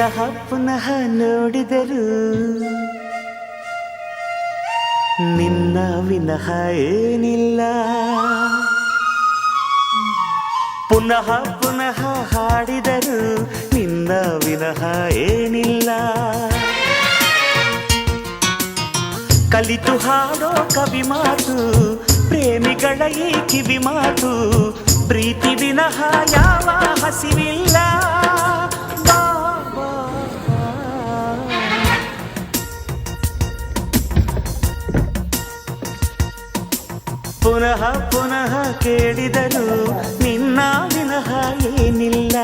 ಪುನಃ ಪುನಃ ನೋಡಿದರು ನಿನ್ನ ವಿನಃ ಏನಿಲ್ಲ. ಪುನಃ ಪುನಃ ಹಾಡಿದರು ನಿನ್ನ ವಿನಃ ಏನಿಲ್ಲ. ಕಲಿತು ಹಾಡೋ ಕವಿ ಮಾತು ಪ್ರೇಮಿಗಳ ಈ ಕಿವಿ ಮಾತು. ಪ್ರೀತಿ ವಿನಃ ಯಾವ ಹಸಿವಿಲ್ಲ. ಪುನಃ ಪುನಃ ಕೇಳಿದರು ನಿನ್ನ ವಿನಃ ಏನಿಲ್ಲ.